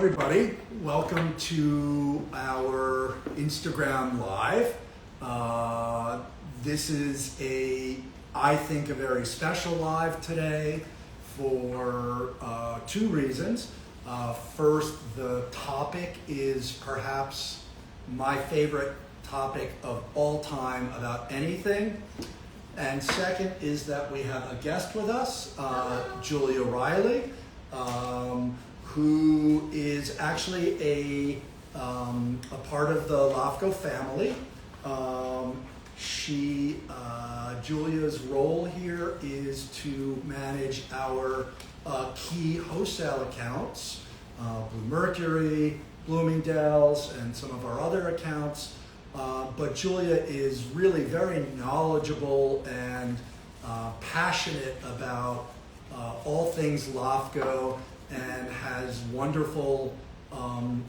Everybody, welcome to our Instagram Live. This is I think, a very special live today for two reasons. First, the topic is perhaps my favorite topic of all time about anything. And second is that we have a guest with us, Julia Riley, who is actually a part of the LAFCO family. Julia's role here is to manage our key wholesale accounts, Blue Mercury, Bloomingdale's, and some of our other accounts. But Julia is really very knowledgeable and passionate about all things LAFCO, and has wonderful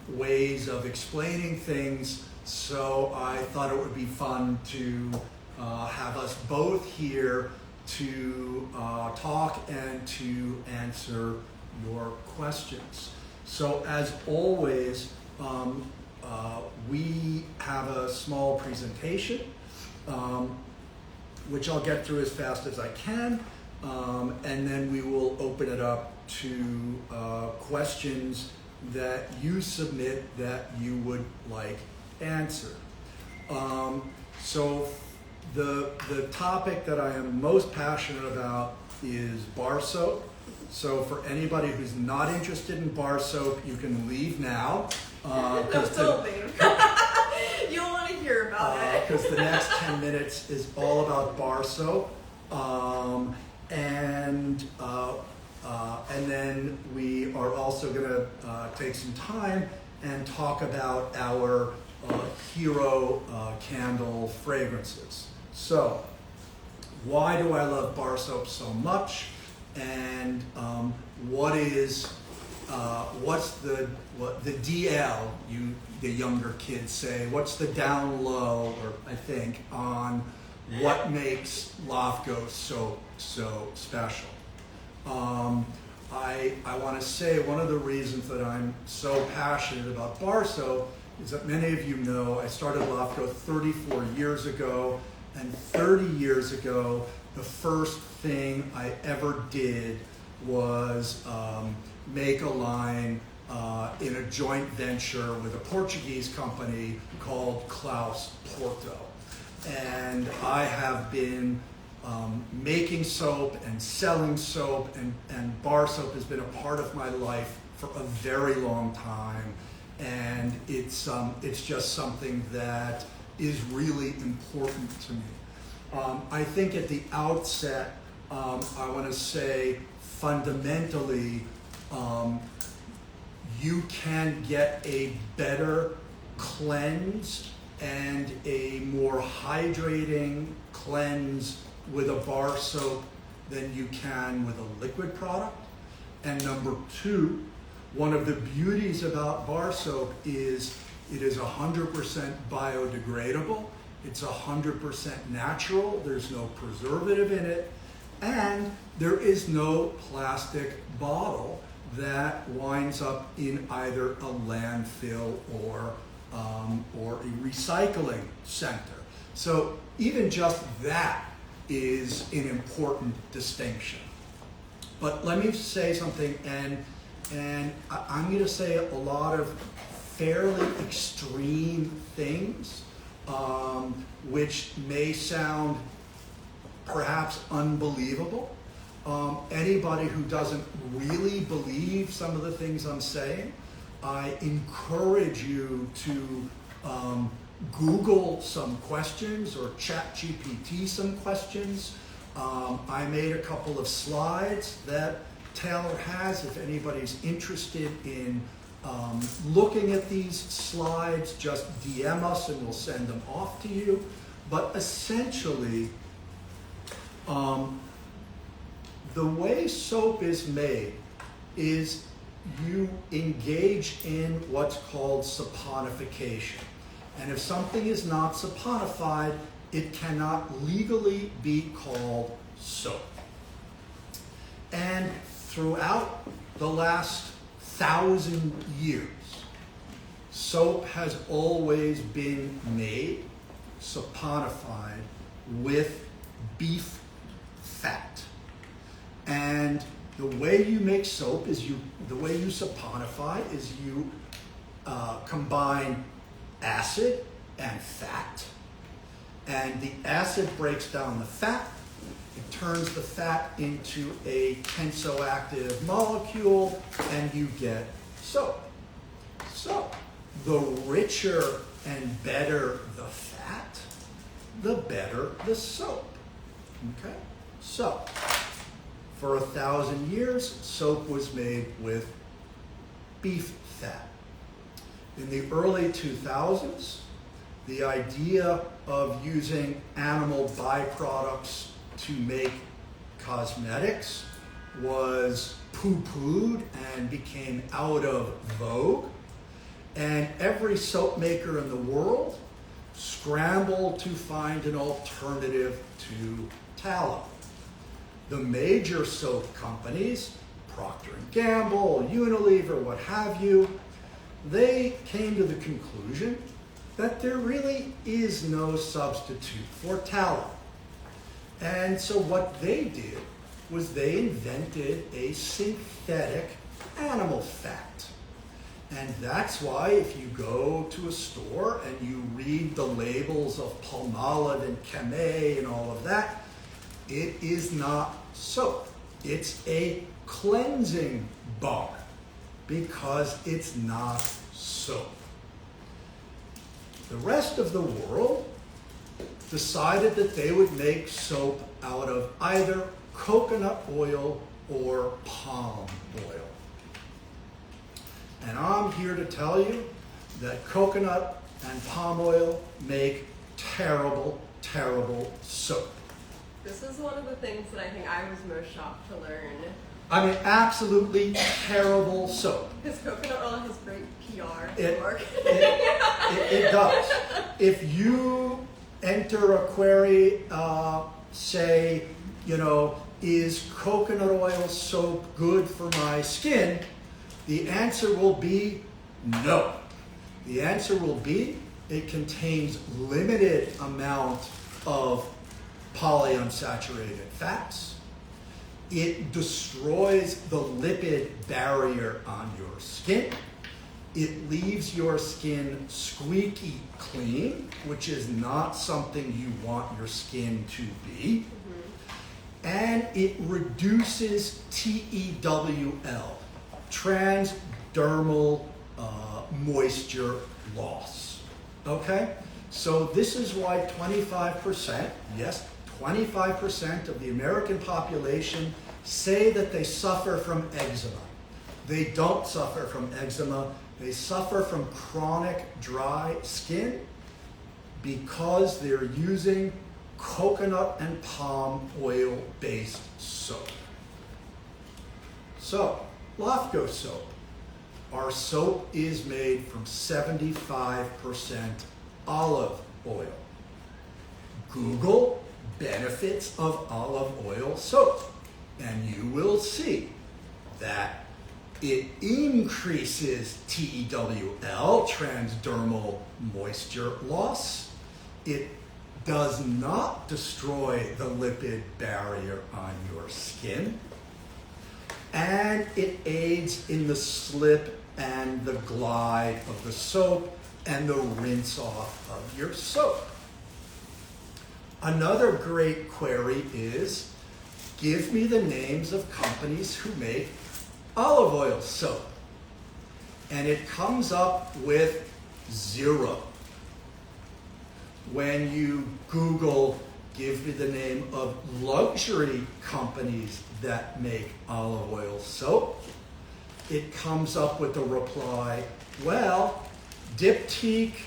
ways of explaining things. So I thought it would be fun to have us both here to talk and to answer your questions. So as always, we have a small presentation, which I'll get through as fast as I can, and then we will open it up to questions that you submit that you would like answered. So the topic that I am most passionate about is bar soap. So for anybody who's not interested in bar soap, you can leave now. Don't me. You don't want to hear about it. Because the next 10 minutes is all about bar soap. And then we are also going to take some time and talk about our hero candle fragrances. So, why do I love bar soap so much? And what's the DL? The younger kids say. What's the down low? Or I think on what makes LAFCO so special. I want to say one of the reasons that I'm so passionate about bar soap is that many of you know I started LAFCO 34 years ago, and 30 years ago, the first thing I ever did was make a line in a joint venture with a Portuguese company called Klaus Porto. And I have been making soap and selling soap, and bar soap has been a part of my life for a very long time, and it's just something that is really important to me. I think at the outset, I want to say fundamentally, you can get a better cleansed and a more hydrating cleanse with a bar soap than you can with a liquid product. And number two, one of the beauties about bar soap is it is 100% biodegradable. It's 100% natural. There's no preservative in it. And there is no plastic bottle that winds up in either a landfill or a recycling center. So even just that is an important distinction. But let me say something, and I'm going to say a lot of fairly extreme things, which may sound perhaps unbelievable. Anybody who doesn't really believe some of the things I'm saying, I encourage you to Google some questions or ChatGPT some questions. I made a couple of slides that Taylor has. If anybody's interested in looking at these slides, just DM us and we'll send them off to you. But essentially, the way soap is made is you engage in what's called saponification. And if something is not saponified, it cannot legally be called soap. And throughout the last 1,000 years, soap has always been made, saponified, with beef fat. And the way you make soap is the way you saponify is you combine acid and fat. And the acid breaks down the fat. It turns the fat into a tensoactive molecule, and you get soap. So, the richer and better the fat, the better the soap. Okay? So, for 1,000 years, soap was made with beef fat. In the early 2000s, the idea of using animal byproducts to make cosmetics was poo-pooed and became out of vogue. And every soap maker in the world scrambled to find an alternative to tallow. The major soap companies, Procter & Gamble, Unilever, what have you, they came to the conclusion that there really is no substitute for tallow. And so what they did was they invented a synthetic animal fat. And that's why if you go to a store and you read the labels of Palmolive and Camay and all of that, it is not soap. It's a cleansing bar because it's not soap. The rest of the world decided that they would make soap out of either coconut oil or palm oil. And I'm here to tell you that coconut and palm oil make terrible, terrible soap. This is one of the things that I think I was most shocked to learn. I mean, absolutely terrible soap. Because coconut oil has great PR. It does. If you enter a query, say, is coconut oil soap good for my skin? The answer will be no. The answer will be it contains limited amount of polyunsaturated fats. It destroys the lipid barrier on your skin. It leaves your skin squeaky clean, which is not something you want your skin to be. Mm-hmm. And it reduces TEWL, transdermal moisture loss. Okay? So this is why 25%, yes, 25% of the American population say that they suffer from eczema. They don't suffer from eczema. They suffer from chronic dry skin because they're using coconut and palm oil-based soap. So, LAFCO soap. Our soap is made from 75% olive oil. Google benefits of olive oil soap, and you will see that it increases TEWL, transdermal moisture loss. It does not destroy the lipid barrier on your skin. And it aids in the slip and the glide of the soap and the rinse off of your soap. Another great query is, give me the names of companies who make olive oil soap. And it comes up with 0. When you Google, give me the name of luxury companies that make olive oil soap, it comes up with the reply, well, Diptyque,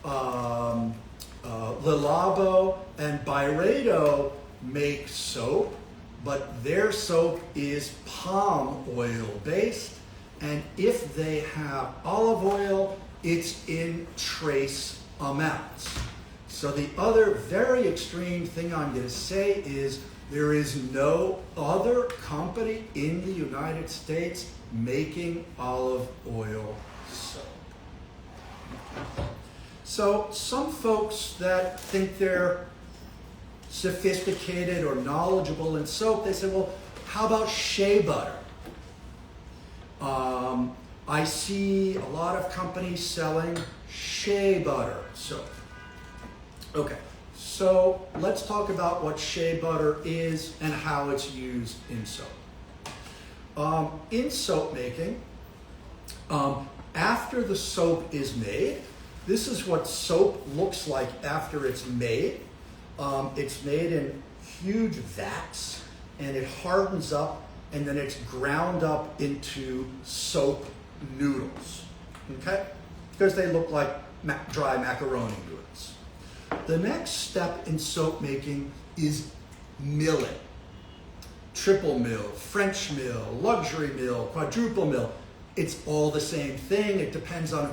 Le Labo, and Byredo make soap, but their soap is palm oil based, and if they have olive oil, it's in trace amounts. So the other very extreme thing I'm going to say is There is no other company in the United States making olive oil soap. So some folks that think they're sophisticated or knowledgeable in soap, they say, well, how about shea butter? I see a lot of companies selling shea butter soap. Okay, so let's talk about what shea butter is and how it's used in soap. In soap making, after the soap is made, this is what soap looks like after it's made. It's made in huge vats, and it hardens up, and then it's ground up into soap noodles, okay? Because they look like dry macaroni noodles. The next step in soap making is milling. Triple mill, French mill, luxury mill, quadruple mill. It's all the same thing. It depends on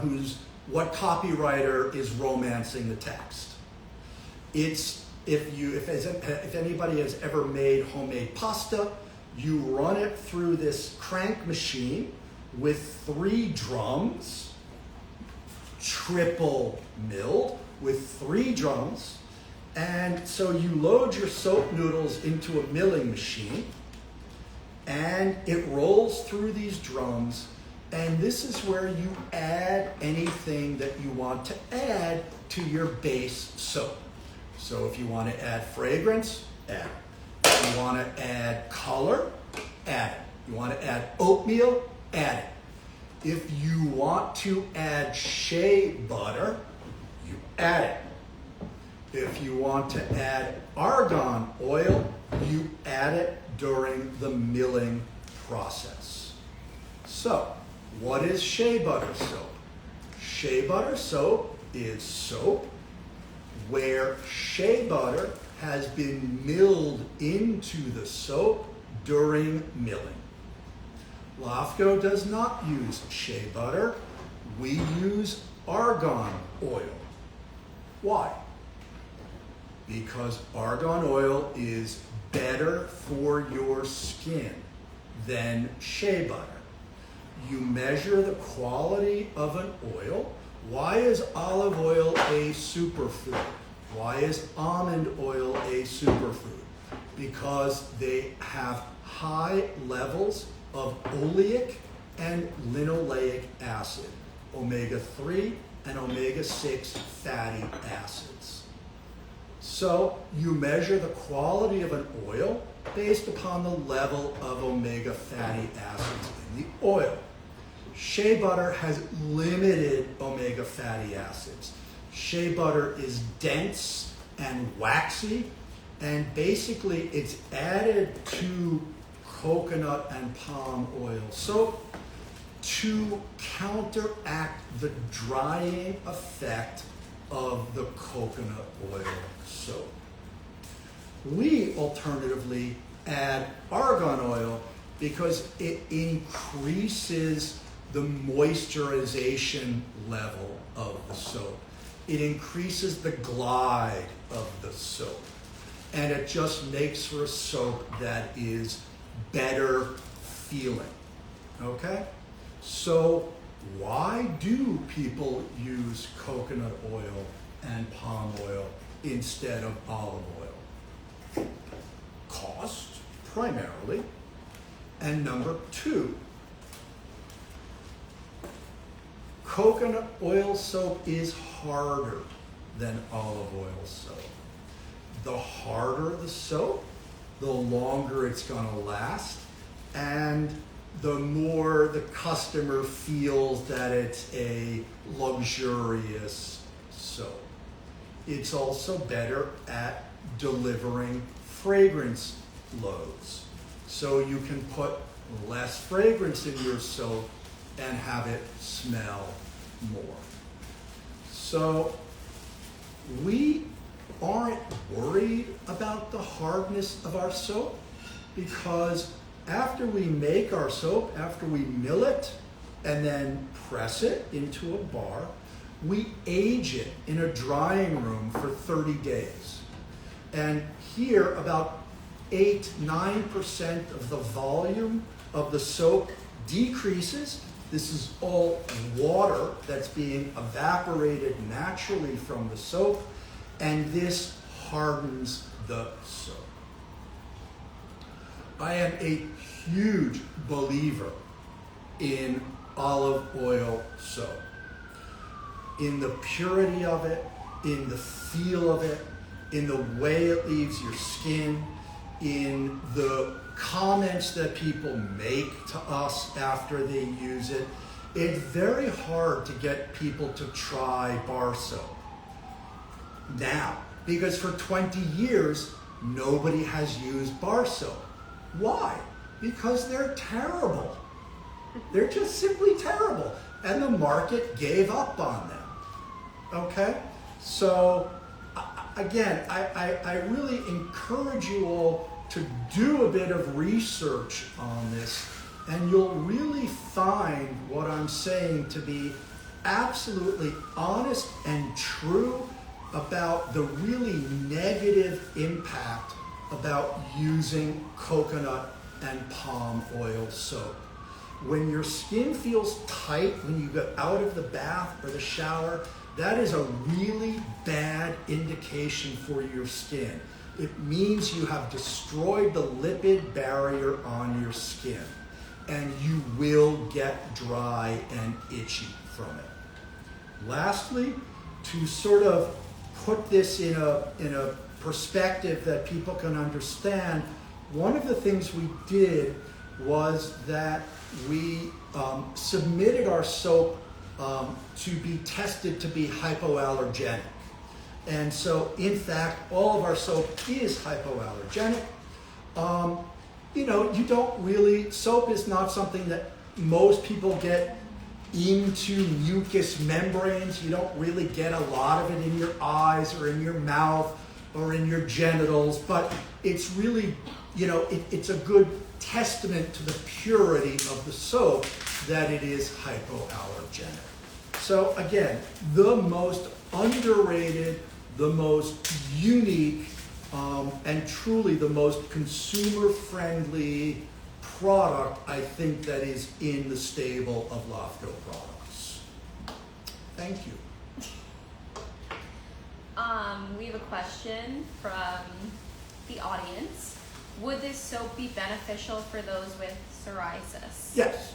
what copywriter is romancing the text. If anybody has ever made homemade pasta, you run it through this crank machine with 3 drums, triple milled with 3 drums, and so you load your soap noodles into a milling machine, and it rolls through these drums, and this is where you add anything that you want to add to your base soap. So if you want to add fragrance, add it. If you want to add color, add it. You want to add oatmeal, add it. If you want to add shea butter, you add it. If you want to add argan oil, you add it during the milling process. So, what is shea butter soap? Shea butter soap is soap where shea butter has been milled into the soap during milling. LAFCO does not use shea butter. We use argan oil. Why? Because argan oil is better for your skin than shea butter. You measure the quality of an oil. Why is olive oil a superfood? Why is almond oil a superfood? Because they have high levels of oleic and linoleic acid, omega-3 and omega-6 fatty acids. So you measure the quality of an oil based upon the level of omega fatty acids in the oil. Shea butter has limited omega fatty acids. Shea butter is dense and waxy, and basically it's added to coconut and palm oil soap to counteract the drying effect of the coconut oil soap. We alternatively add argan oil because it increases the moisturization level of the soap. It increases the glide of the soap. And it just makes for a soap that is better feeling. Okay? So why do people use coconut oil and palm oil instead of olive oil? Cost, primarily. And number 2, coconut oil soap is harder than olive oil soap. The harder the soap, the longer it's going to last, and the more the customer feels that it's a luxurious soap. It's also better at delivering fragrance loads. So you can put less fragrance in your soap and have it smell more. So we aren't worried about the hardness of our soap because after we make our soap, after we mill it and then press it into a bar, we age it in a drying room for 30 days. And here, about 8-9% of the volume of the soap decreases. This is all water that's being evaporated naturally from the soap, and this hardens the soap. I am a huge believer in olive oil soap, in the purity of it, in the feel of it, in the way it leaves your skin, in the comments that people make to us after they use it. It's very hard to get people to try bar soap now, because for 20 years, nobody has used bar soap. Why? Because they're terrible. They're just simply terrible. And the market gave up on them. Okay? So, again, I really encourage you all to do a bit of research on this, and you'll really find what I'm saying to be absolutely honest and true about the really negative impact about using coconut and palm oil soap. When your skin feels tight when you get out of the bath or the shower, that is a really bad indication for your skin. It means you have destroyed the lipid barrier on your skin, and you will get dry and itchy from it. Lastly, to sort of put this in a perspective that people can understand, one of the things we did was that we submitted our soap to be tested to be hypoallergenic. And so, in fact, all of our soap is hypoallergenic. You don't really, soap is not something that most people get into mucous membranes. You don't really get a lot of it in your eyes or in your mouth or in your genitals, but it's really, it's a good testament to the purity of the soap that it is hypoallergenic. So again, the most underrated, the most unique, and truly the most consumer-friendly product, I think, that is in the stable of LAFCO products. Thank you. We have a question from the audience. Would this soap be beneficial for those with psoriasis? Yes.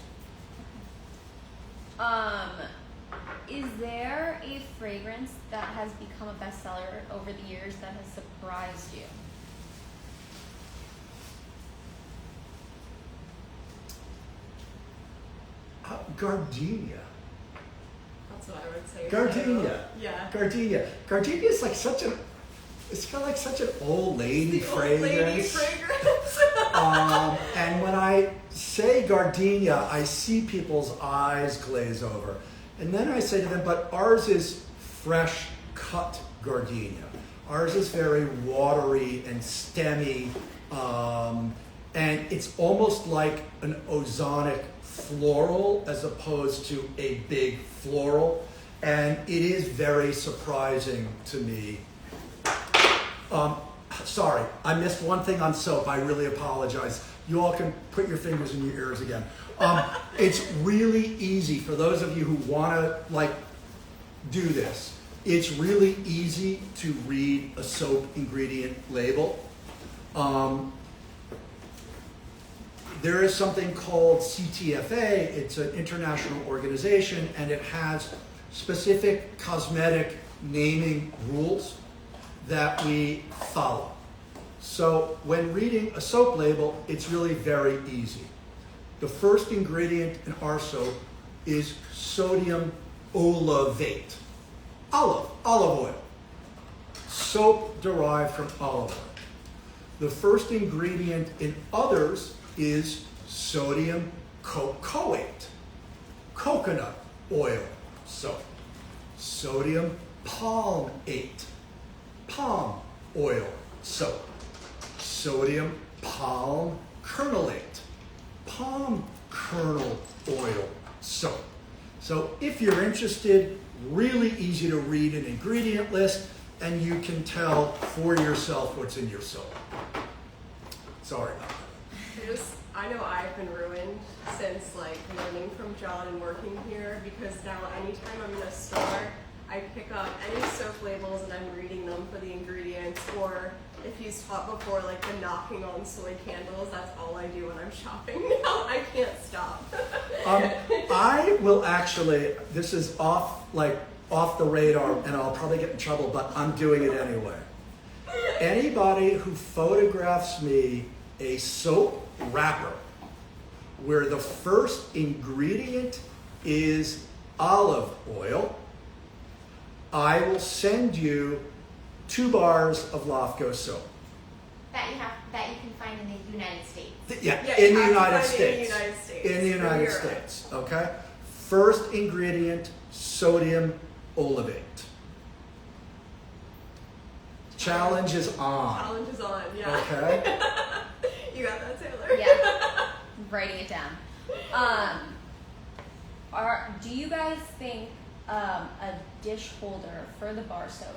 Is there a fragrance that has become a bestseller over the years that has surprised you? Gardenia. That's what I would say. Gardenia. Yeah. Gardenia. Gardenia is like such an, it's kind of like such an old lady fragrance. Old lady fragrance. And when I say gardenia, I see people's eyes glaze over. And then I say to them, but ours is fresh cut gardenia. Ours is very watery and stemmy, and it's almost like an ozonic floral as opposed to a big floral. And it is very surprising to me. Sorry, I missed one thing on soap. I really apologize. You all can put your fingers in your ears again. It's really easy for those of you who want to do this. It's really easy to read a soap ingredient label. There is something called CTFA. It's an international organization, and it has specific cosmetic naming rules that we follow. So when reading a soap label, it's really very easy. The first ingredient in our soap is sodium olivate. Olive oil. Soap derived from olive oil. The first ingredient in others is sodium cocoate. Coconut oil soap. Sodium palmate. Palm oil soap. Sodium palm kernelate. Palm kernel oil soap. So if you're interested, really easy to read an ingredient list, and you can tell for yourself what's in your soap. Sorry about that. I know I've been ruined since like learning from John and working here, because now anytime I'm in a store, I pick up any soap labels and I'm reading them for the ingredients, or if he's taught before, like the knocking on soy candles, that's all I do when I'm shopping now. I can't stop. I will actually, this is off the radar and I'll probably get in trouble, but I'm doing it anyway. Anybody who photographs me a soap wrapper where the first ingredient is olive oil, I will send you 2 bars of LAFCO soap. That you can find in the United States. Yeah, in the United States. States. In the United States. Okay. First ingredient, sodium olivate. Challenge is on. Challenge is on. Yeah. Okay. You got that, Taylor? Yeah. I'm writing it down. Do you guys think a dish holder for the bar soap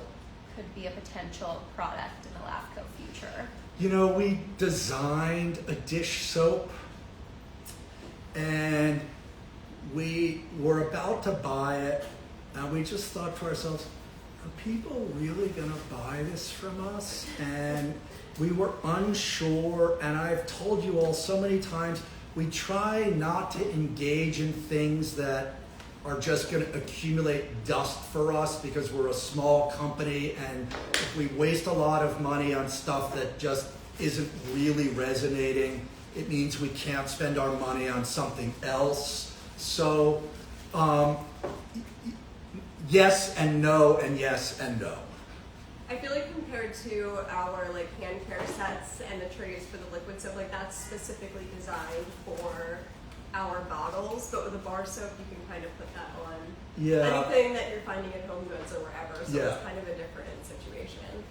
could be a potential product in the LAFCO future? You know, we designed a dish soap and we were about to buy it and we just thought to ourselves, are people really going to buy this from us? And we were unsure, and I've told you all so many times, we try not to engage in things that are just going to accumulate dust for us because we're a small company, and if we waste a lot of money on stuff that just isn't really resonating, it means we can't spend our money on something else. So yes and no, and yes and no. I feel like compared to our like hand care sets and the trays for the liquid soap, like that's specifically designed for our bottles, but with a bar soap you can kind of put that on anything that you're finding at Home Goods or wherever, so it's kind of a different situation.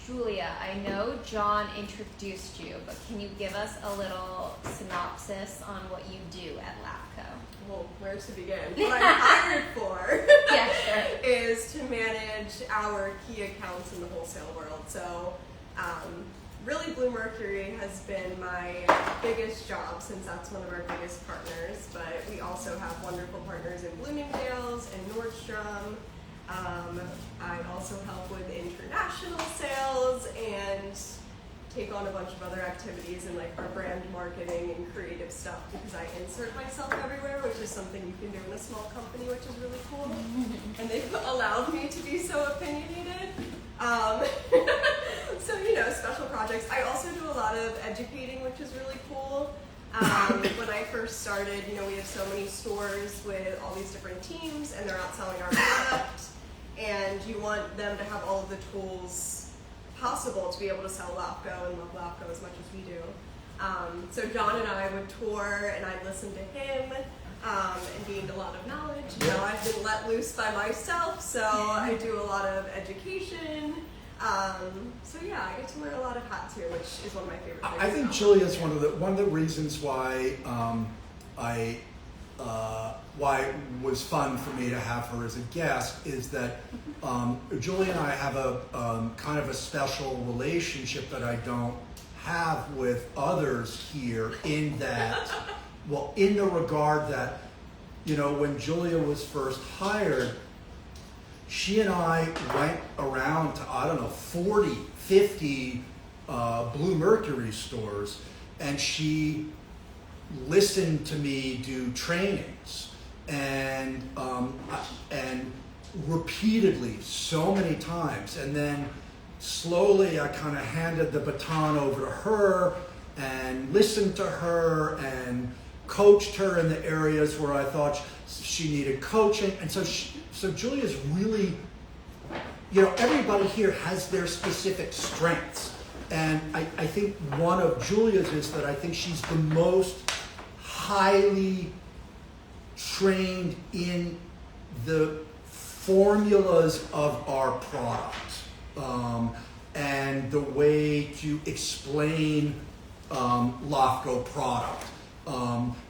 Julia, I know John introduced you, but can you give us a little synopsis on what you do at LAFCO? Well, where to begin? What I'm hired for Yeah, sure. is to manage our key accounts in the wholesale world. So really Blue Mercury has been my biggest job since that's one of our biggest partners, but we also have wonderful partners in Bloomingdale's and Nordstrom. I also help with international sales and take on a bunch of other activities in like our brand marketing and creative stuff because I insert myself everywhere, which is something you can do in a small company, which is really cool. And they've allowed me to be so opinionated. So, you know, special projects. I also do a lot of educating, which is really cool. When I first started, you know, we have so many stores with all these different teams and they're out selling our product, and you want them to have all of the tools possible to be able to sell LAFCO and love LAFCO as much as we do. So John and I would tour and I'd listen to him and gained a lot of knowledge. You know, I've been let loose by myself, so I do a lot of education. So yeah, I get to wear a lot of hats here, which is one of my favorite things. I think Julia's one of the reasons why why it was fun for me to have her as a guest is that Julia and I have a kind of a special relationship that I don't have with others here in that, well, in the regard that, you know, when Julia was first hired, she and I went around to, 40, 50 Blue Mercury stores, and she listened to me do trainings and repeatedly so many times, and then slowly I kind of handed the baton over to her and listened to her and coached her in the areas where I thought she needed coaching. And so Julia's really, you know, everybody here has their specific strengths. And I think one of Julia's is that I think she's the most highly trained in the formulas of our product and the way to explain LAFCO product.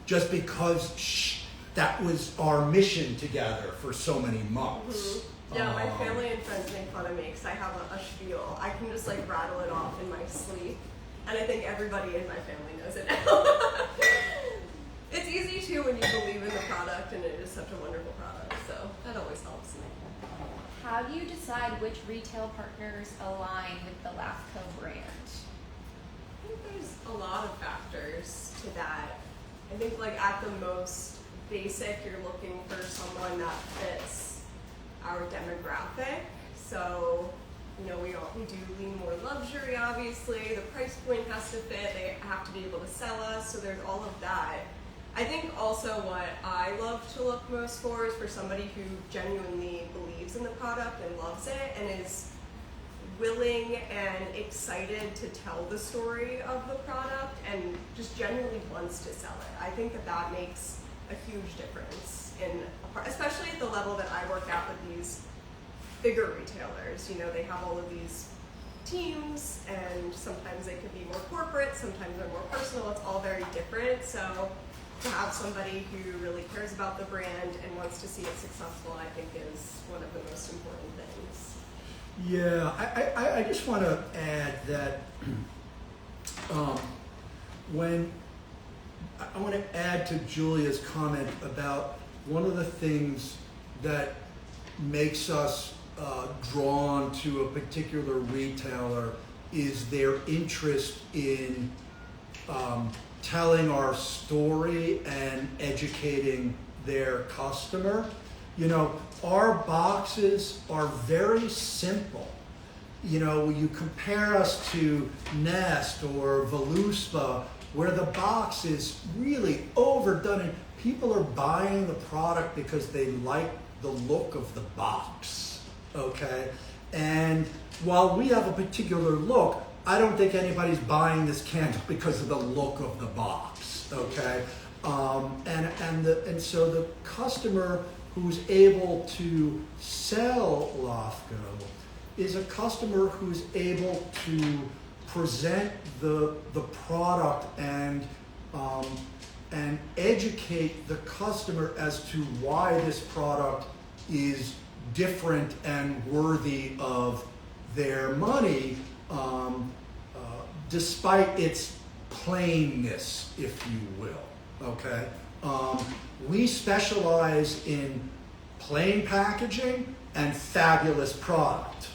Just because that was our mission together for so many months. Mm-hmm. Yeah, my family and friends make fun of me because I have a spiel. I can just like rattle it off in my sleep. And I think everybody in my family knows it now. It's easy too when you believe in the product and it is such a wonderful product, so that always helps me. How do you decide which retail partners align with the LAFCO brand? I think there's a lot of factors to that. I think like at the most basic, you're looking for someone that fits our demographic. So, you know, we do lean more luxury, obviously. The price point has to fit. They have to be able to sell us. So there's all of that. I think also what I love to look most for is for somebody who genuinely believes in the product and loves it and is willing and excited to tell the story of the product and just genuinely wants to sell it. I think that makes a huge difference especially at the level that I work at with these bigger retailers. You know, they have all of these teams and sometimes they could be more corporate, sometimes they're more personal. It's all very different. So to have somebody who really cares about the brand and wants to see it successful, I think is one of the most important things. Yeah, I just want to add that I want to add to Julia's comment about one of the things that makes us drawn to a particular retailer is their interest in telling our story and educating their customer. You know, our boxes are very simple. You know, you compare us to Nest or Voluspa, where the box is really overdone and people are buying the product because they like the look of the box, okay? And while we have a particular look, I don't think anybody's buying this candle because of the look of the box, okay? And so the customer who's able to sell LAFCO is a customer who's able to present the product and educate the customer as to why this product is different and worthy of their money, despite its plainness, if you will, okay? We specialize in plain packaging and fabulous product.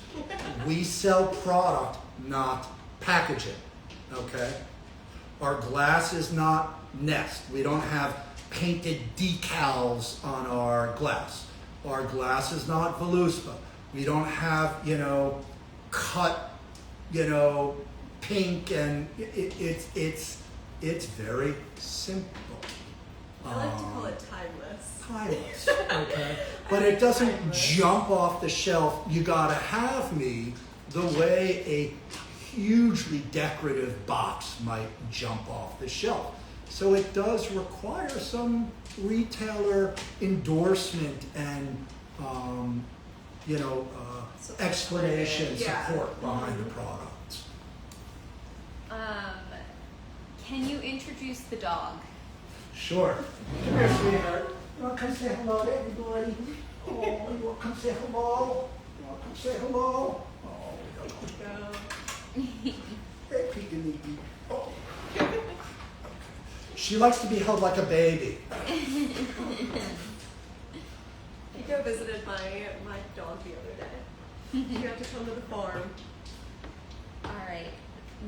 We sell product, not packaging, okay? Our glass is not Nest. We don't have painted decals on our glass. Our glass is not Voluspa. We don't have, you know, cut, you know, pink, and it's very simple. I like to call it timeless. Timeless, okay? But it doesn't jump off the shelf. You gotta have me the way a hugely decorative box might jump off the shelf. So it does require some retailer endorsement and, you know, explanation, support behind the product. Can you introduce the dog? Sure. Come here, sweetheart. You want to come say hello to everybody? Oh, you want to come say hello? You want to come say hello? Oh, we don't go. Hey, peek-a-leaky. Oh. She likes to be held like a baby. Nico visited my dog the other day. You have to come to the farm. All right.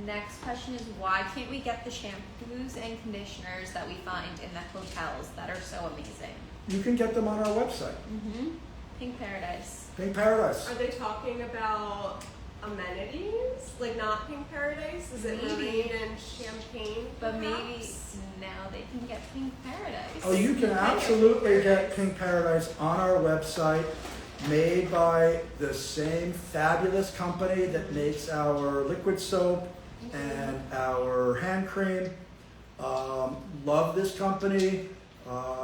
Next question is, why can't we get the shampoos and conditioners that we find in the hotels that are so amazing? You can get them on our website. Mm-hmm. Pink Paradise. Pink Paradise. Are they talking about amenities? Like not Pink Paradise? Is it Maybe. Marine and Champagne? But maybe perhaps? now they can get Pink Paradise. Oh, you can absolutely get Pink Paradise on our website, made by the same fabulous company that makes our liquid soap and our hand cream. Love this company.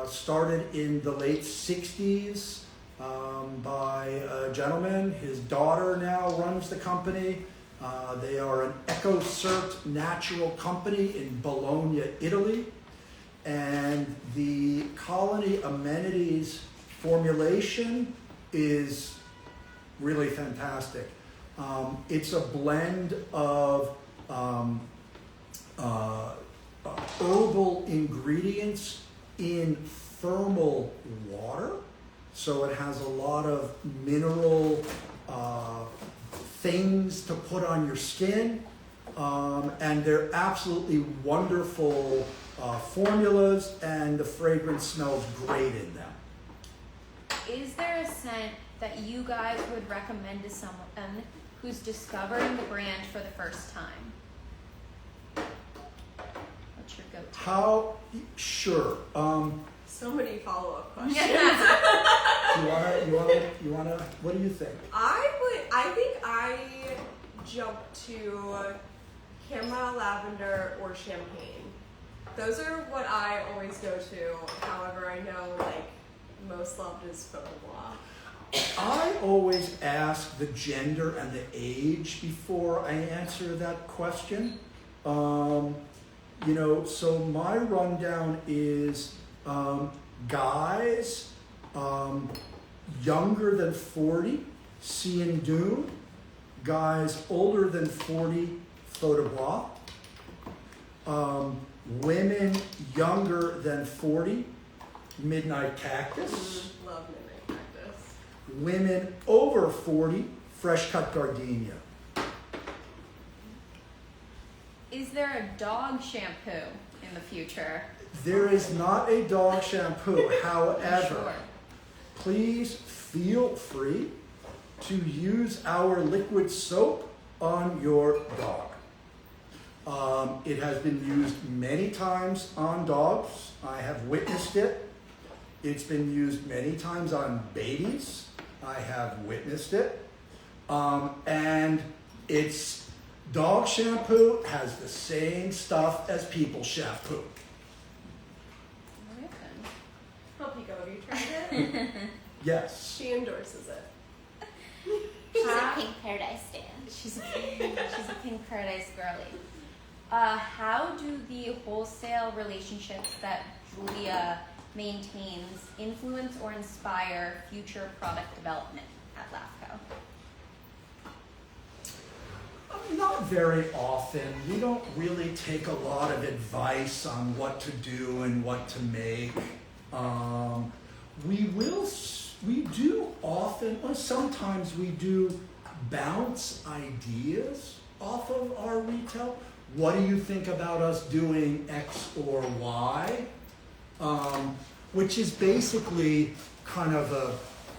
Started in the late 60s by a gentleman. His daughter now runs the company. They are an EcoCert natural company in Bologna, Italy. And the Colony Amenities formulation is really fantastic. It's a blend of herbal ingredients in thermal water. So it has a lot of mineral things to put on your skin. And they're absolutely wonderful formulas, and the fragrance smells great in them. Is there a scent that you guys would recommend to someone who's discovering the brand for the first time? What's your go-to? Sure. So many follow-up questions. You wanna, what do you think? I think I jump to chamomile, lavender, or champagne. Those are what I always go to. However, I know most loved is Faux Bois. I always ask the gender and the age before I answer that question. So my rundown is guys younger than 40, Cian Dune. Guys older than 40, Faux Bois. Women younger than 40, Midnight Cactus. Love Midnight Cactus. Women over 40, Fresh Cut Gardenia. Is there a dog shampoo in the future? There is not a dog shampoo. However, Sure. please feel free to use our liquid soap on your dog. It has been used many times on dogs. I have witnessed it. It's been used many times on babies. I have witnessed it. And it's dog shampoo has the same stuff as people shampoo. I'll peek over. You tried it? Yes. She endorses it. She's a Pink Paradise stan. She's a Pink Paradise girly. How do the wholesale relationships that Julia maintains influence or inspire future product development at LAFCO? Not very often. We don't really take a lot of advice on what to do and what to make. We do often, or sometimes we do bounce ideas off of our retail. What do you think about us doing X or Y? Which is basically kind of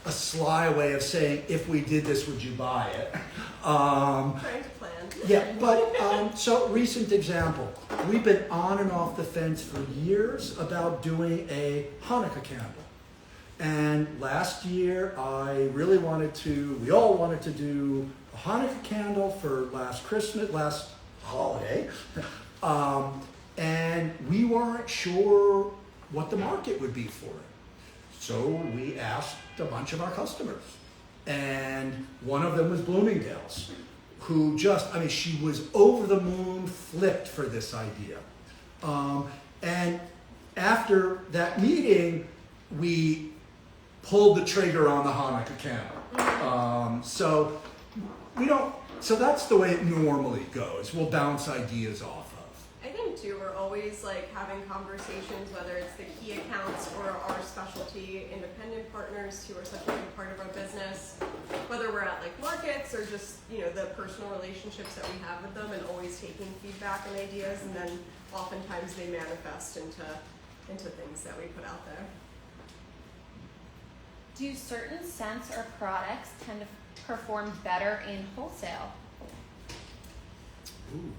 a sly way of saying, if we did this, would you buy it? Trying to plan. Yeah, but so recent example. We've been on and off the fence for years about doing a Hanukkah candle. And last year, we all wanted to do a Hanukkah candle for last holiday. And we weren't sure what the market would be for it. So we asked a bunch of our customers. And one of them was Bloomingdale's, who she was over the moon, flipped for this idea. And after that meeting, we pulled the trigger on the Hanukkah candle. So that's the way it normally goes. We'll bounce ideas off of. I think too, we're always having conversations, whether it's the key accounts or our specialty independent partners who are such a big part of our business, whether we're at markets or just, the personal relationships that we have with them, and always taking feedback and ideas, and then oftentimes they manifest into things that we put out there. Do certain scents or products tend to perform better in wholesale? Ooh.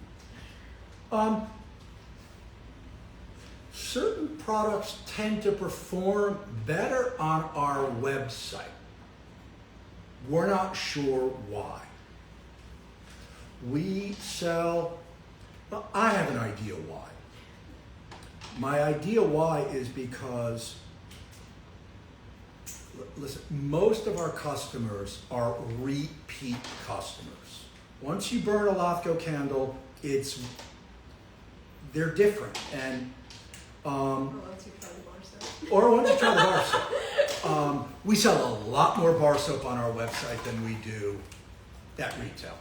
Certain products tend to perform better on our website. We're not sure why. I have an idea why. My idea why is because, listen, most of our customers are repeat customers. Once you burn a LAFCO candle, they're different. And once you try the bar soap. Or once you try the bar soap. We sell a lot more bar soap on our website than we do at retail.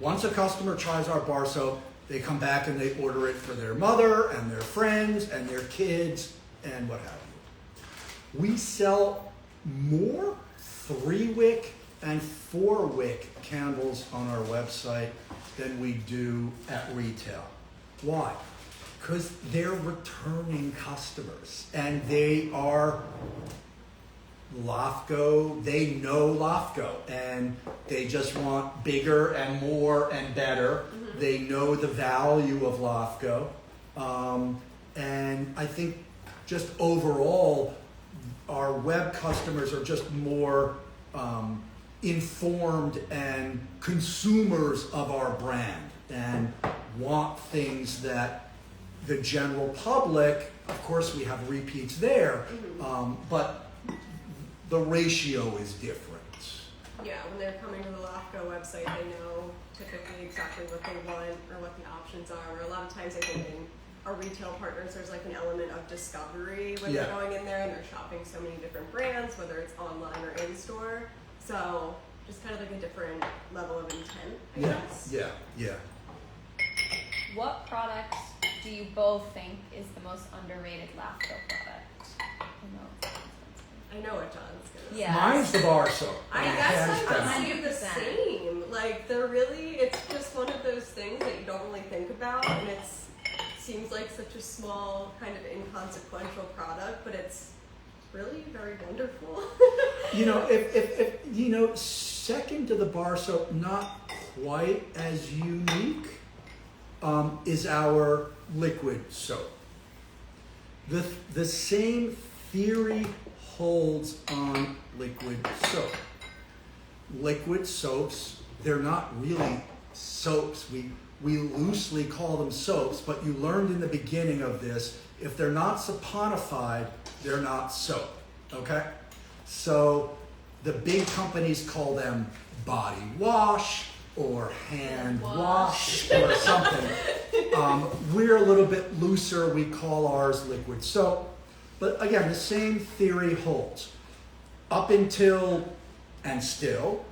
Once a customer tries our bar soap, They come back and they order it for their mother and their friends and their kids and what have you. We sell more 3-wick and 4-wick candles on our website than we do at retail. Why? Because they're returning customers and they are LAFCO, they know LAFCO and they just want bigger and more and better. Mm-hmm. They know the value of LAFCO. And I think just overall, our web customers are just more informed and consumers of our brand and want things that the general public, of course we have repeats there, but the ratio is different. Yeah, when they're coming to the LAFCO website, they know typically exactly what they want or what the options are. Or a lot of times I think in our retail partners, there's like an element of discovery when they're going in there and they're shopping so many different brands, whether it's online or in store. So just kind of like a different level of intent, I guess. Yeah. What products do you both think is the most underrated LAFCO product? I know what John's gonna say. Yeah. Mine's the bar soap. I guess I down. would say the same. Like they're really, it's just one of those things that you don't really think about, and it seems like such a small, kind of inconsequential product, but it's really very wonderful. if second to the bar soap, not quite as unique, is our liquid soap. The same theory holds on liquid soap. Liquid soaps, they're not really soaps. We loosely call them soaps, but you learned in the beginning of this, if they're not saponified, they're not soap, okay? So the big companies call them body wash or hand wash or something. We're a little bit looser. We call ours liquid soap. But again, the same theory holds. Up until and still,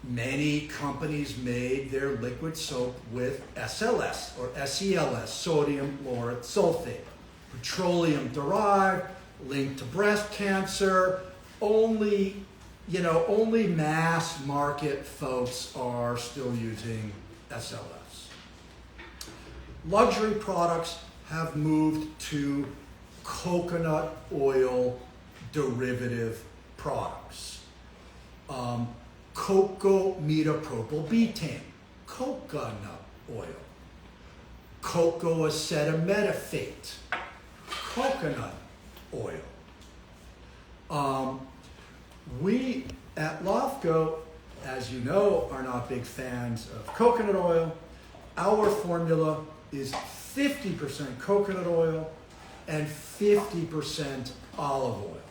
many companies made their liquid soap with SLS or SELS, sodium lauryl sulfate, petroleum derived, linked to breast cancer. Only mass market folks are still using SLS. Luxury products have moved to coconut oil derivative products. Coco-metapropylbutane, coconut oil. Cocoa-acetaminophthalate, coconut oil. We at LAFCO, as you know, are not big fans of coconut oil. Our formula is 50% coconut oil and 50% olive oil.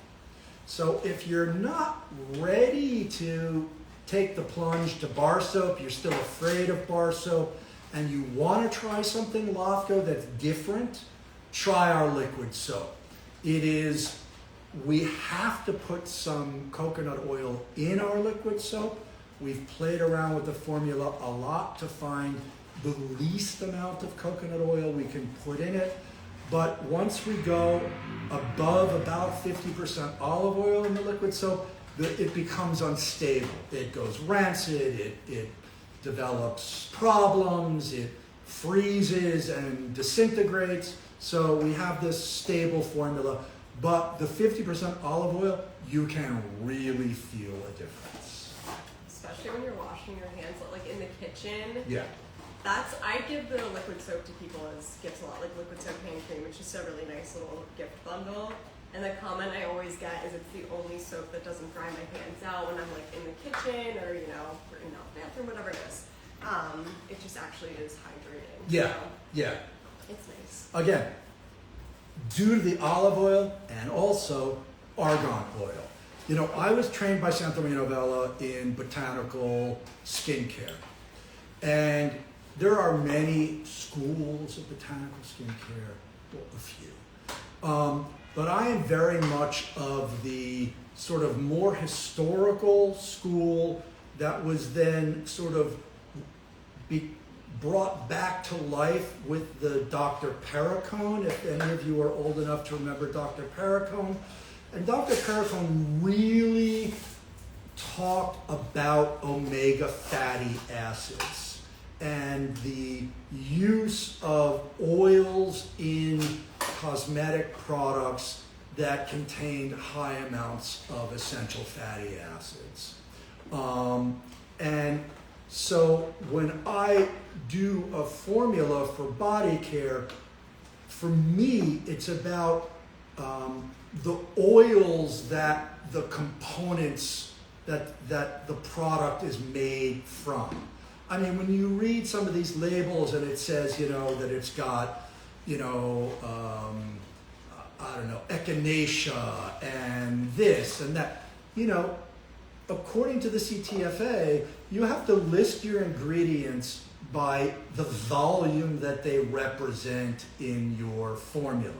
So if you're not ready to take the plunge to bar soap, you're still afraid of bar soap, and you want to try something LAFCO that's different, try our liquid soap. We have to put some coconut oil in our liquid soap. We've played around with the formula a lot to find the least amount of coconut oil we can put in it. But once we go above about 50% olive oil in the liquid soap, it becomes unstable. It goes rancid, it develops problems, it freezes and disintegrates. So we have this stable formula. But the 50% olive oil, you can really feel a difference. Especially when you're washing your hands, like in the kitchen. Yeah. I give the liquid soap to people as gifts a lot, like liquid soap hand cream, which is a really nice little gift bundle. And the comment I always get is it's the only soap that doesn't dry my hands out when I'm like in the kitchen or, in the bathroom, whatever it is. It just actually is hydrating. Yeah, so yeah. It's nice. Again, due to the olive oil and also argan oil. I was trained by Santoro Novella in botanical skincare. And there are many schools of botanical skincare, well, a few. But I am very much of the sort of more historical school that was then sort of brought back to life with the Dr. Perricone, if any of you are old enough to remember Dr. Perricone. And Dr. Perricone really talked about omega fatty acids and the use of oils in cosmetic products that contained high amounts of essential fatty acids. And so when I do a formula for body care, for me, it's about the oils that the components that the product is made from. I mean, when you read some of these labels and it says, that it's got, I don't know, echinacea and this and that, according to the CTFA, you have to list your ingredients by the volume that they represent in your formula.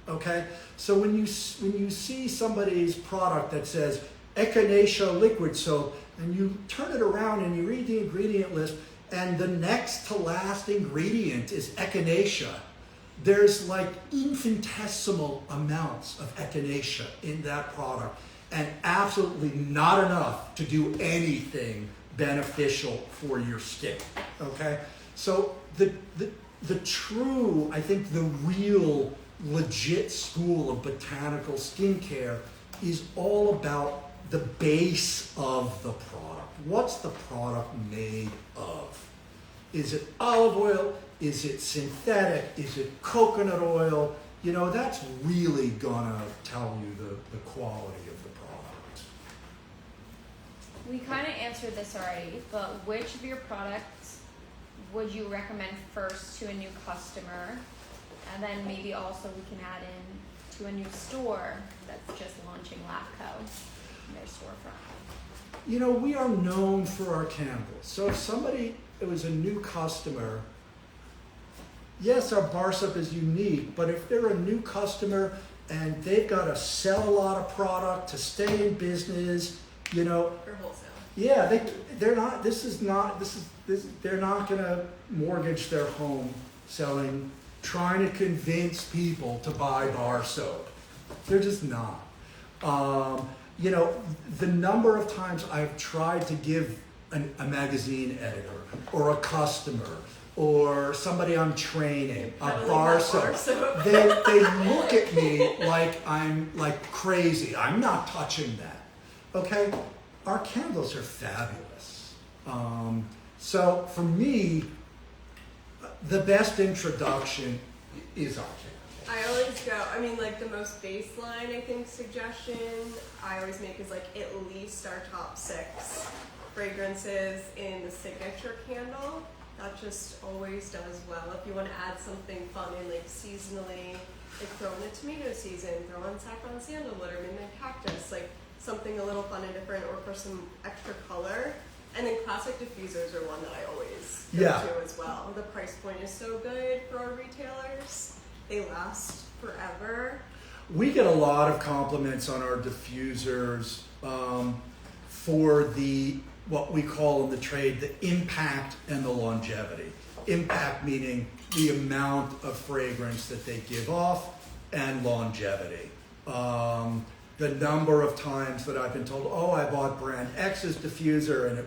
Okay? So when you see somebody's product that says echinacea liquid soap, and you turn it around and you read the ingredient list, and the next to last ingredient is echinacea, there's like infinitesimal amounts of echinacea in that product, and absolutely not enough to do anything beneficial for your skin. Okay? So the true, I think the real legit school of botanical skincare is all about the base of the product. What's the product made of? Is it olive oil? Is it synthetic? Is it coconut oil? That's really gonna tell you the quality of the product. We kind of answered this already, but which of your products would you recommend first to a new customer? And then maybe also we can add in to a new store that's just launching LAFCO in their storefront. We are known for our candles. So if it was a new customer, yes, our bar soap is unique, but if they're a new customer and they've got to sell a lot of product to stay in business, For wholesale. Yeah, they're not. They're not going to mortgage their home trying to convince people to buy bar soap. They're just not. The number of times I've tried to give a magazine editor or a customer or somebody I'm training a bar soap, they look at me like I'm like crazy. I'm not touching that. Okay? Our candles are fabulous. So for me, the best introduction is our candle. I always go, the most baseline, I think, suggestion I always make is, at least our top 6 fragrances in the signature candle. That just always does well. If you want to add something fun in, seasonally, throw in the tomato season, throw in saffron sandalwood or midnight cactus, something a little fun and different, or for some extra color. And then classic diffusers are one that I always go to as well. The price point is so good for our retailers. They last forever. We get a lot of compliments on our diffusers for what we call in the trade the impact and the longevity. Impact meaning the amount of fragrance that they give off, and longevity. The number of times that I've been told, I bought brand X's diffuser and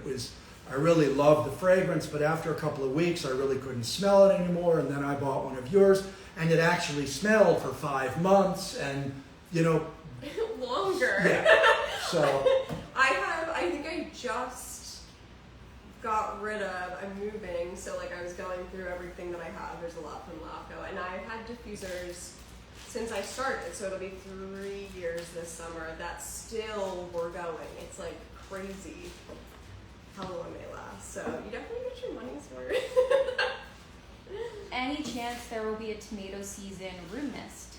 I really loved the fragrance, but after a couple of weeks I really couldn't smell it anymore, and then I bought one of yours and it actually smelled for 5 months and, longer. Yeah. So I think I just got rid of, I'm moving, so I was going through everything that I have. There's a lot from LAFCO, and I've had diffusers since I started, so it'll be 3 years this summer that still were going. It's crazy how long they last. So you definitely get your money's worth. Any chance there will be a tomato season room mist?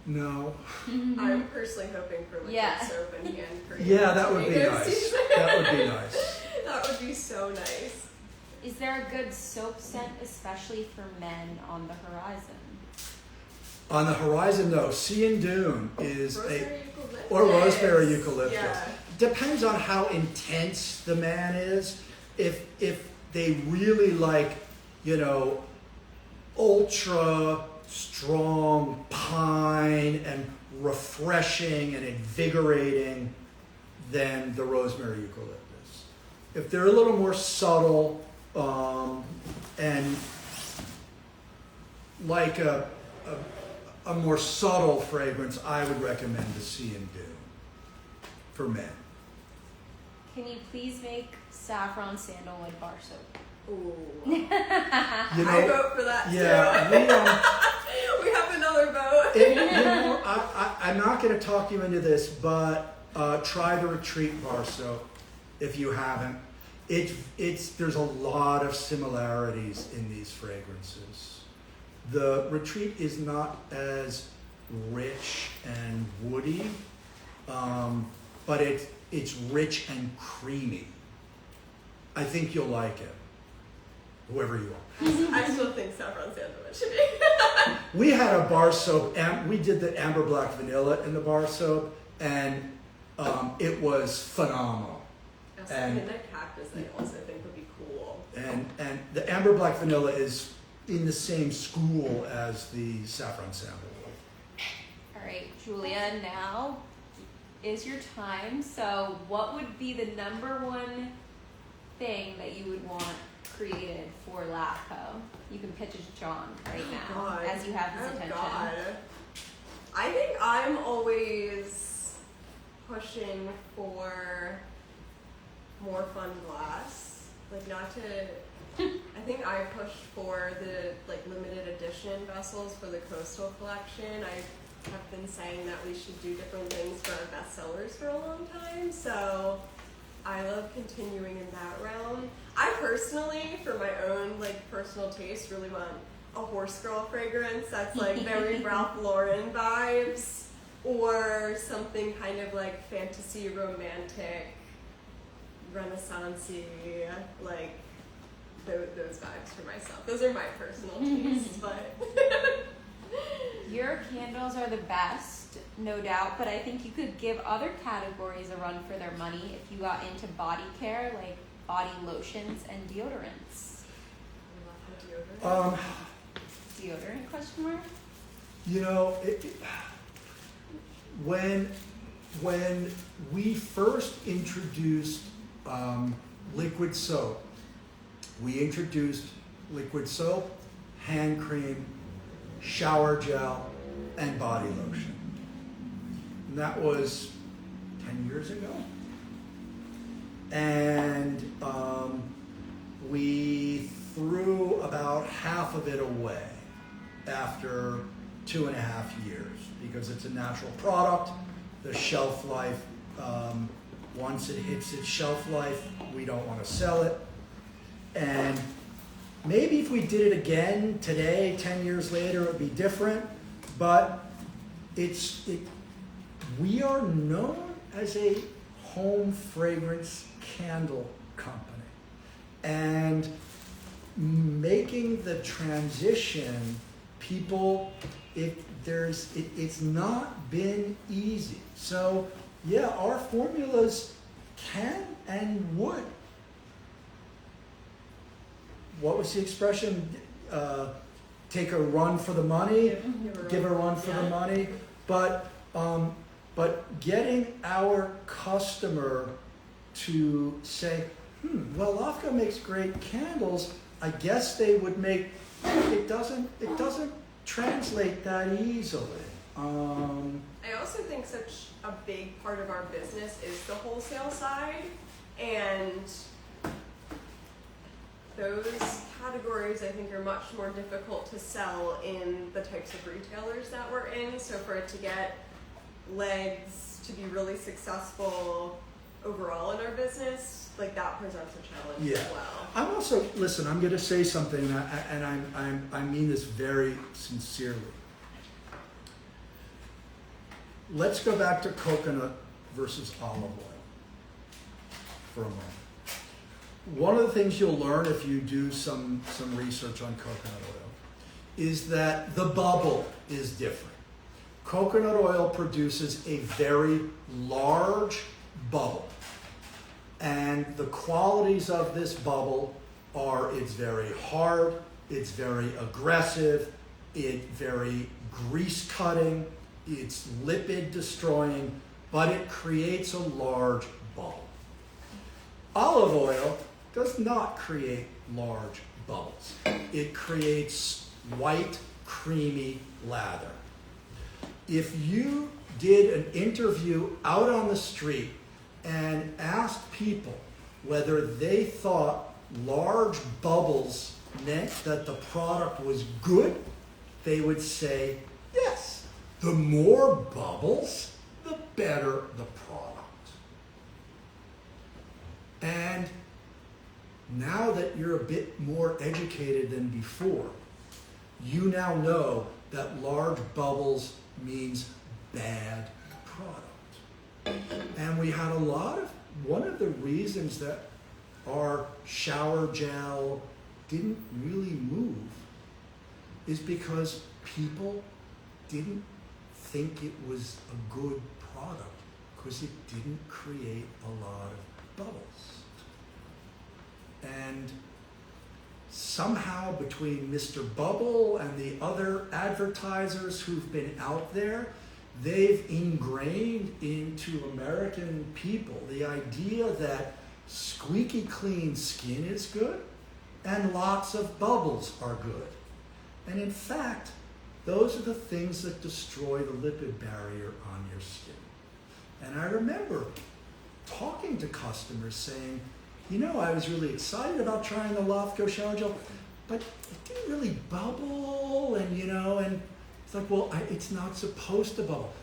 no. I'm personally hoping for liquid soap and hand cream. Yeah, that would be nice. That would be nice. That would be so nice. Is there a good soap scent, especially for men, on the horizon? On the horizon, no. Sea and Dune is Rosemary eucalyptus. or rosemary eucalyptus. Yeah. Depends on how intense the man is. If they really like, ultra strong pine and refreshing and invigorating than the rosemary eucalyptus. If they're a little more subtle and like a more subtle fragrance, I would recommend the Sea and Dew for men. Can you please make saffron sandalwood bar soap? Ooh. I vote for that too. We have another vote. I'm not going to talk you into this, but try the Retreat bar soap if you haven't. There's a lot of similarities in these fragrances. The Retreat is not as rich and woody, but it's rich and creamy. I think you'll like it, whoever you are. I still think saffron sandalwood should be. We had a bar soap, and we did the amber black vanilla in the bar soap, and it was phenomenal. And midnight cactus, I also think would be cool. And the amber black vanilla is in the same school as the saffron sandalwood. All right, Julia, now is your time. So what would be the number one thing that you would want created for LAFCO? You can pitch it to John right now, as you have his attention. God. I think I'm always pushing for more fun glass. Like, not to... I think I pushed for the limited edition vessels for the Coastal collection. I have been saying that we should do different things for our bestsellers for a long time, so I love continuing in that realm. I personally, for my own personal taste, really want a horse girl fragrance that's very Ralph Lauren vibes, or something kind of fantasy, romantic, Renaissance-y, those vibes for myself. Those are my personal tastes, but your candles are the best, no doubt, but I think you could give other categories a run for their money if you got into body care, like body lotions and deodorants. Deodorant, question mark? When we first introduced liquid soap, we introduced liquid soap, hand cream, shower gel, and body lotion. And that was 10 years ago. And we threw about half of it away after 2.5 years because it's a natural product. The shelf life, once it hits its shelf life, we don't want to sell it. And maybe if we did it again today, 10 years later, it would be different. But we are known as a home fragrance candle company. And making the transition, it's not been easy. So yeah, our formulas can and would. What was the expression? Take a run for the money, give a run for the money. But getting our customer to say, well, LAFCO makes great candles. I guess they would make. It doesn't translate that easily. I also think such a big part of our business is the wholesale side, and those categories I think are much more difficult to sell in the types of retailers that we're in. So for it to get legs to be really successful overall in our business, that presents a challenge as well. I'm also, listen, I'm going to say something, and I mean this very sincerely. Let's go back to coconut versus olive oil for a moment. One of the things you'll learn if you do some research on coconut oil is that the bubble is different. Coconut oil produces a very large bubble. And the qualities of this bubble are it's very hard, it's very aggressive, it's very grease cutting, it's lipid destroying, but it creates a large bubble. Olive oil does not create large bubbles. It creates white, creamy lather. If you did an interview out on the street and asked people whether they thought large bubbles meant that the product was good, they would say yes. The more bubbles, the better the product. And now that you're a bit more educated than before, you now know that large bubbles means bad product. And we had one of the reasons that our shower gel didn't really move is because people didn't think it was a good product because it didn't create a lot of bubbles. And somehow between Mr. Bubble and the other advertisers who've been out there, they've ingrained into American people the idea that squeaky clean skin is good and lots of bubbles are good. And in fact, those are the things that destroy the lipid barrier on your skin. And I remember talking to customers saying, you know, I was really excited about trying the LAFCO shower gel, but it didn't really bubble, and you know, and it's like, well, it's not supposed to bubble.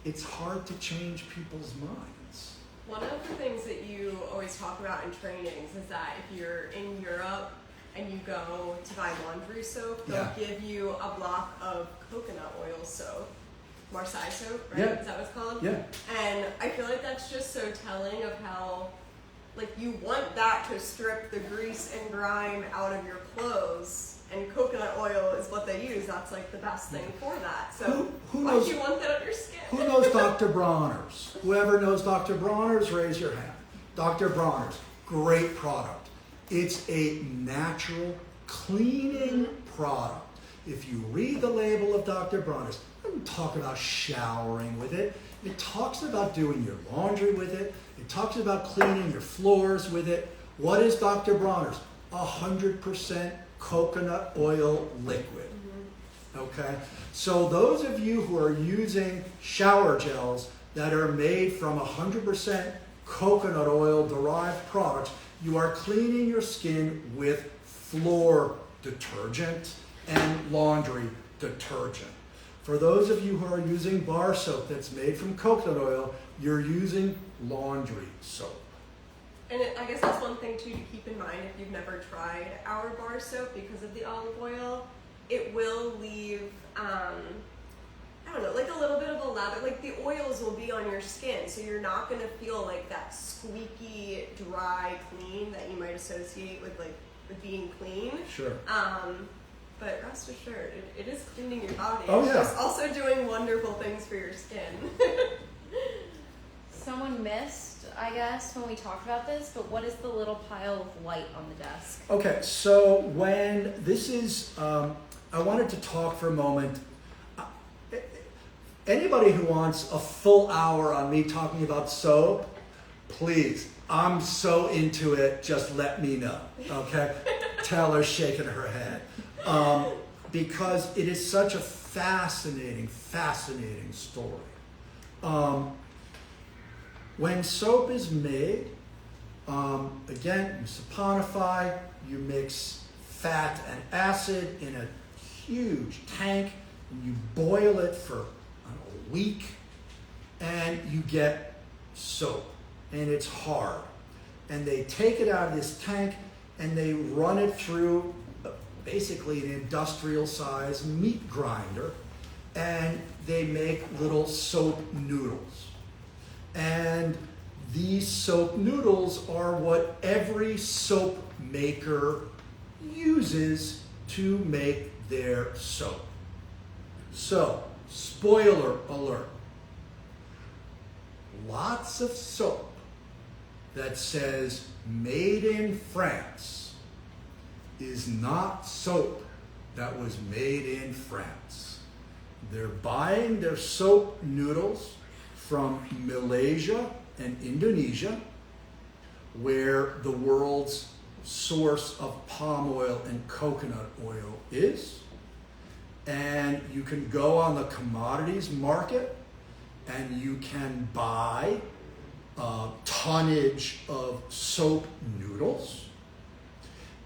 It's hard to change people's minds. One of the things that you always talk about in trainings is that if you're in Europe and you go to buy laundry soap, they'll give you a block of coconut oil soap. Marseille soap, right? Yeah. Is that what it's called? Yeah. And I feel like that's just so telling of how, like, you want that to strip the grease and grime out of your clothes, and coconut oil is what they use. That's like the best thing for that. So why do you want that on your skin? Who knows Dr. Bronner's? Whoever knows Dr. Bronner's, raise your hand. Dr. Bronner's, great product. It's a natural cleaning product. If you read the label of Dr. Bronner's, it doesn't talk about showering with it. It talks about doing your laundry with it. It talks about cleaning your floors with it. What is Dr. Bronner's? 100% coconut oil liquid. Okay? So those of you who are using shower gels that are made from 100% coconut oil derived products, you are cleaning your skin with floor detergent and laundry detergent. For those of you who are using bar soap that's made from coconut oil, you're using laundry soap. And I guess that's one thing too to keep in mind if you've never tried our bar soap because of the olive oil. It will leave, I don't know, like a little bit of a lather. Like the oils will be on your skin, so you're not going to feel like that squeaky, dry clean that you might associate with being clean. Sure. But rest assured, it is cleaning your body. Oh, yeah. It's also doing wonderful things for your skin. Someone missed, I guess, when we talked about this, but what is the little pile of white on the desk? Okay, so when this is, I wanted to talk for a moment. Anybody who wants a full hour on me talking about soap, please, I'm so into it, just let me know, okay? Taylor's shaking her head. Because it is such a fascinating story. When soap is made, again, you saponify, you mix fat and acid in a huge tank, and you boil it for a week, and you get soap, and it's hard. And they take it out of this tank, and they run it through basically an industrial-sized meat grinder, and they make little soap noodles. And these soap noodles are what every soap maker uses to make their soap. So, spoiler alert, lots of soap that says made in France is not soap that was made in France. They're buying their soap noodles from Malaysia and Indonesia, where the world's source of palm oil and coconut oil is. And you can go on the commodities market and you can buy tonnage of soap noodles,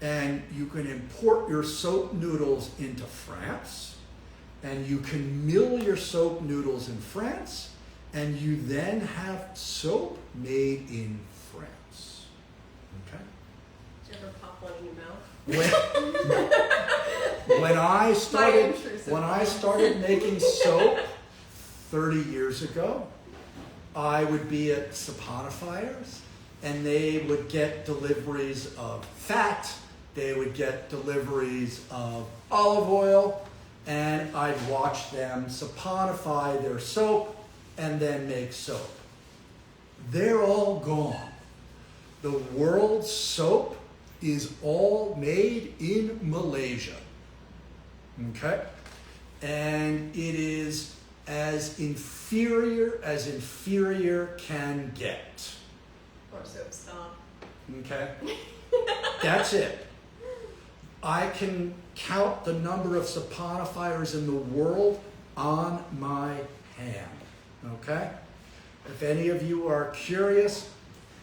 and you can import your soap noodles into France, and you can mill your soap noodles in France, and you then have soap made in France. Okay? Did you ever pop one in your mouth? When I started making soap 30 years ago, I would be at saponifiers, and they would get deliveries of fat, they would get deliveries of olive oil, and I'd watch them saponify their soap and then make soap. They're all gone. The world's soap is all made in Malaysia. Okay? And it is as inferior can get. Or soap stop. Okay? That's it. I can count the number of saponifiers in the world on my hand. Okay? If any of you are curious,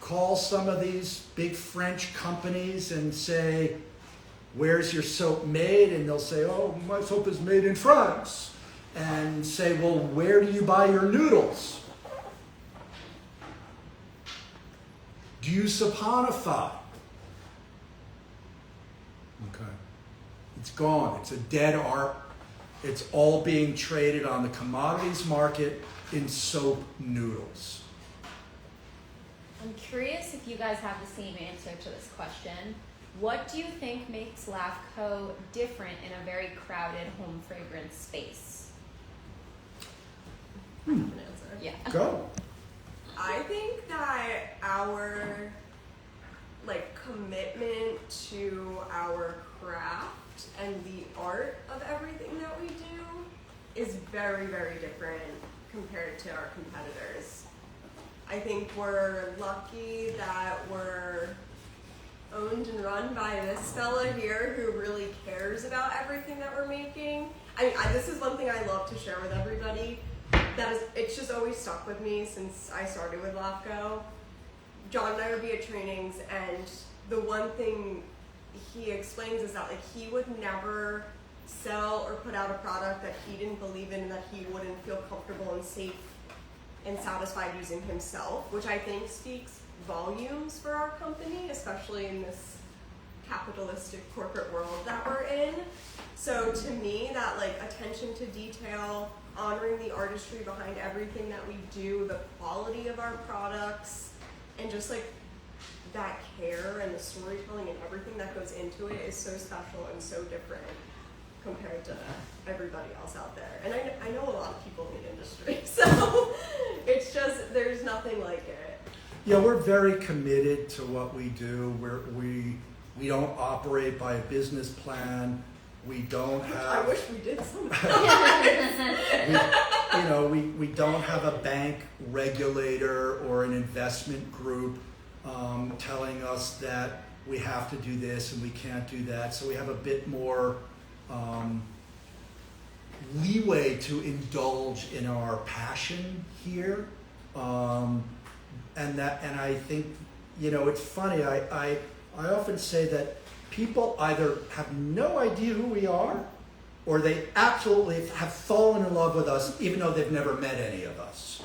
call some of these big French companies and say, where's your soap made? And they'll say, oh, my soap is made in France. And say, well, where do you buy your noodles? Do you saponify? Okay. It's gone. It's a dead art. It's all being traded on the commodities market in soap noodles. I'm curious if you guys have the same answer to this question. What do you think makes LAFCO different in a very crowded home fragrance space? An answer. Yeah. Go. I think that our commitment to our craft and the art of everything that we do is very, very different compared to our competitors. I think we're lucky that we're owned and run by this fella here who really cares about everything that we're making. This is one thing I love to share with everybody. It's just always stuck with me since I started with LAFCO. John and I would be at trainings, and the one thing he explains is that he would never sell or put out a product that he didn't believe in and that he wouldn't feel comfortable and safe and satisfied using himself, which I think speaks volumes for our company, especially in this capitalistic corporate world that we're in. So to me, that attention to detail, honoring the artistry behind everything that we do, the quality of our products, and just that care and the storytelling and everything that goes into it is so special and so different compared to everybody else out there. And I know a lot of people in the industry, so it's just, there's nothing like it. Yeah, we're very committed to what we do. We don't operate by a business plan. We don't have. I wish we did something. we don't have a bank regulator or an investment group telling us that we have to do this and we can't do that. So we have a bit more leeway to indulge in our passion here. And I think, it's funny. I often say that people either have no idea who we are, or they absolutely have fallen in love with us, even though they've never met any of us.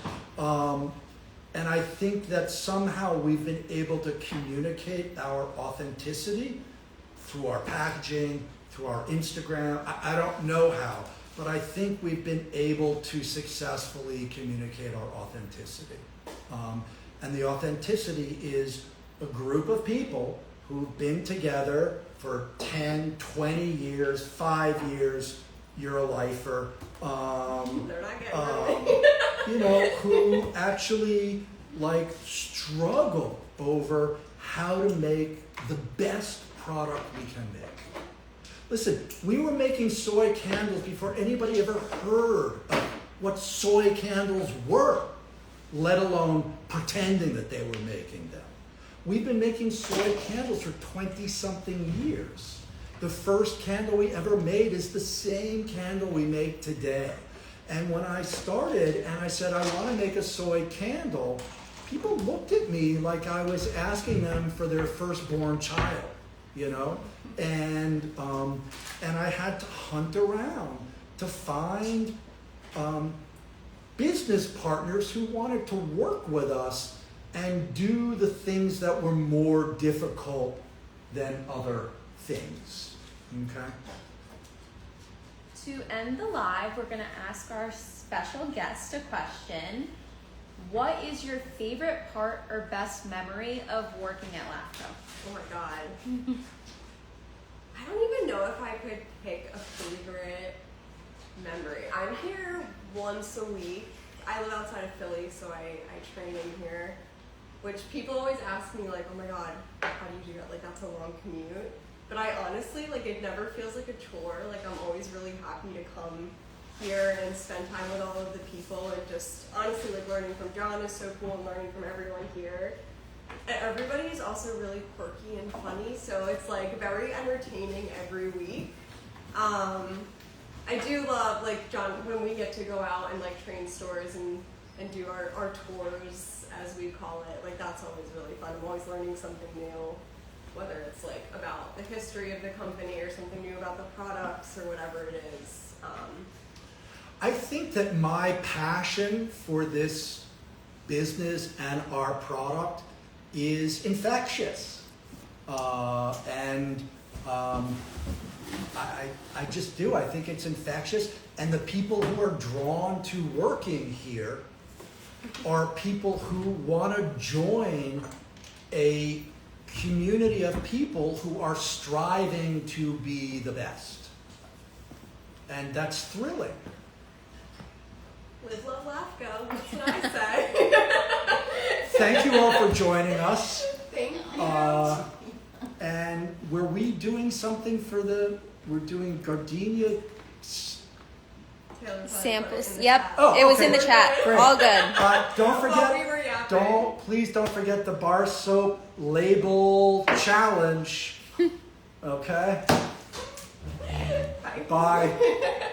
And I think that somehow we've been able to communicate our authenticity through our packaging, through our Instagram. I don't know how, but I think we've been able to successfully communicate our authenticity. And the authenticity is a group of people who've been together for 10, 20 years, 5 years. You're a lifer. They're not getting who actually like struggle over how to make the best product we can make. Listen, we were making soy candles before anybody ever heard of what soy candles were, let alone pretending that they were making them. We've been making soy candles for 20-something years. The first candle we ever made is the same candle we make today. And when I started and I said, I want to make a soy candle, people looked at me like I was asking them for their firstborn child, you know? And I had to hunt around to find business partners who wanted to work with us and do the things that were more difficult than other things. Okay? To end the live, we're going to ask our special guest a question. What is your favorite part or best memory of working at LAFCO? Oh my god. I don't even know if I could pick a favorite memory. I'm here once a week. I live outside of Philly, so I train in here, which people always ask me, like, oh my god, how do you do that? Like, that's a long commute. But I honestly, like, it never feels like a chore. Like, I'm always really happy to come here and spend time with all of the people, and just honestly, like, learning from John is so cool, and learning from everyone here. And everybody is also really quirky and funny, so it's like very entertaining every week. I do love, like, John, when we get to go out and like train stores and do our tours, as we call it, like, that's always really fun. I'm always learning something new, whether it's like about the history of the company or something new about the products or whatever it is. I think that my passion for this business and our product is infectious. I just do. I think it's infectious. And the people who are drawn to working here are people who want to join a community of people who are striving to be the best. And that's thrilling. Live, love, LAFCO. That's what I say. Thank you all for joining us. Thank you. And were we doing something for we're doing gardenia Samples. Yep. Oh, it was okay. in the chat. Great. All good. Don't forget. We were yapping. Please don't forget the bar soap label challenge. Okay. Bye. Bye.